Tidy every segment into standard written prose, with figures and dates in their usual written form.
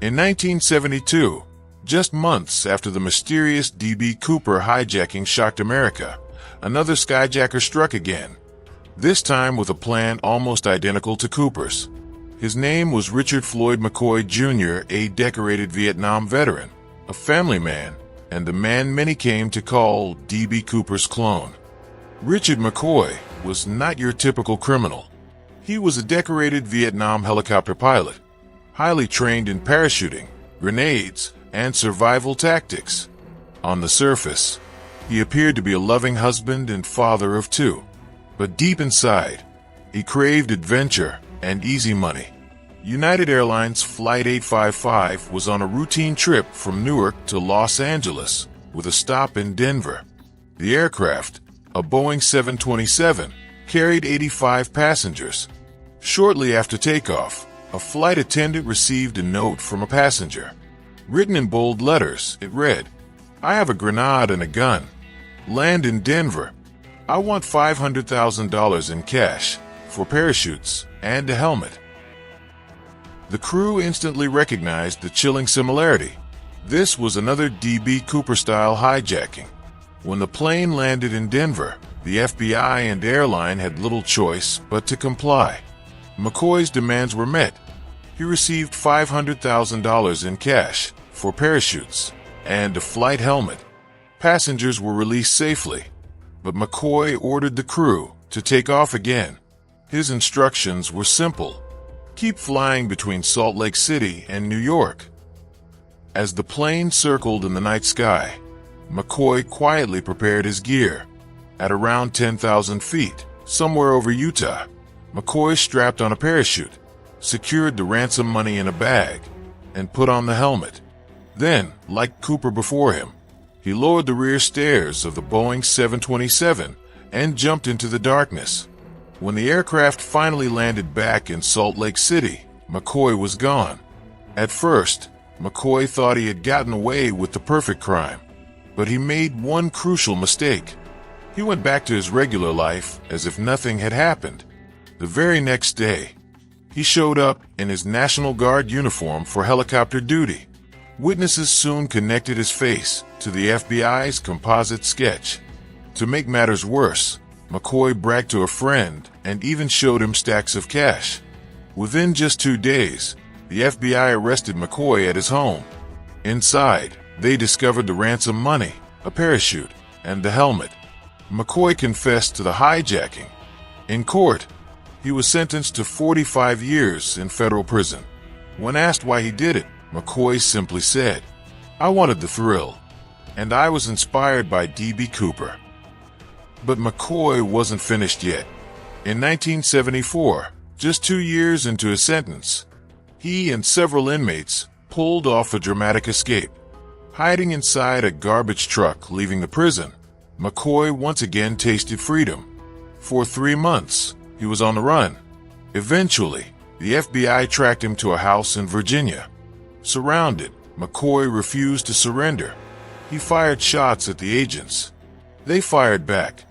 In 1972, just months after the mysterious D.B. Cooper hijacking shocked America, another Skyjacker struck again, this time with a plan almost identical to Cooper's. His name was Richard Floyd McCoy Jr., a decorated Vietnam veteran, a family man, and the man many came to call D.B. Cooper's clone. Richard McCoy was not your typical criminal. He was a decorated Vietnam helicopter pilot, highly trained in parachuting, grenades, and survival tactics. On the surface, he appeared to be a loving husband and father of two. But deep inside, he craved adventure and easy money. United Airlines Flight 855 was on a routine trip from Newark to Los Angeles, with a stop in Denver. The aircraft, a Boeing 727, carried 85 passengers. Shortly after takeoff, a flight attendant received a note from a passenger. Written in bold letters, it read, "I have a grenade and a gun. Land in Denver. I want $500,000 in cash, for parachutes, and a helmet." The crew instantly recognized the chilling similarity. This was another D.B. Cooper-style hijacking. When the plane landed in Denver, the FBI and airline had little choice but to comply. McCoy's demands were met. He received $500,000 in cash, for parachutes, and a flight helmet. Passengers were released safely, but McCoy ordered the crew to take off again. His instructions were simple: keep flying between Salt Lake City and New York. As the plane circled in the night sky, McCoy quietly prepared his gear. At around 10,000 feet, somewhere over Utah, McCoy strapped on a parachute, secured the ransom money in a bag, and put on the helmet. Then, like Cooper before him, he lowered the rear stairs of the Boeing 727 and jumped into the darkness. When the aircraft finally landed back in Salt Lake City, McCoy was gone. At first, McCoy thought he had gotten away with the perfect crime, but he made one crucial mistake. He went back to his regular life as if nothing had happened. The very next day, he showed up in his National Guard uniform for helicopter duty. Witnesses soon connected his face to the FBI's composite sketch. To make matters worse, McCoy bragged to a friend and even showed him stacks of cash. Within just 2 days, the FBI arrested McCoy at his home. Inside, they discovered the ransom money, a parachute, and the helmet. McCoy confessed to the hijacking. In court, he was sentenced to 45 years in federal prison. When asked why he did it, McCoy simply said, "I wanted the thrill, and I was inspired by D.B. Cooper." But McCoy wasn't finished yet. In 1974, just 2 years into his sentence, he and several inmates pulled off a dramatic escape. Hiding inside a garbage truck leaving the prison, McCoy once again tasted freedom. For 3 months, he was on the run. Eventually, the FBI tracked him to a house in Virginia. Surrounded, McCoy refused to surrender. He fired shots at the agents. They fired back.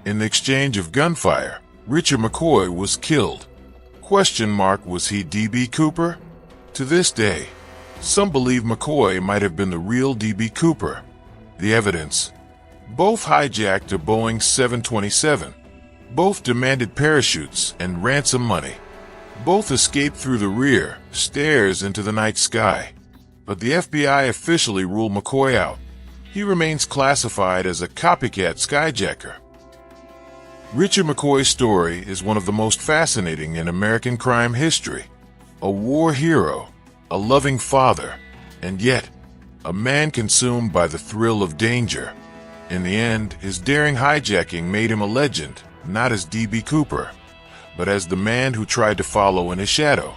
In the exchange of gunfire, Richard McCoy was killed. Was he D.B. Cooper? To this day, some believe McCoy might have been the real D.B. Cooper. The evidence: both hijacked a Boeing 727. Both demanded parachutes and ransom money. Both escaped through the rear stairs into the night sky. But the FBI officially ruled McCoy out. He remains classified as a copycat Skyjacker. Richard McCoy's story is one of the most fascinating in American crime history. A war hero, a loving father, and yet, a man consumed by the thrill of danger. In the end, his daring hijacking made him a legend, not as D.B. Cooper, but as the man who tried to follow in his shadow.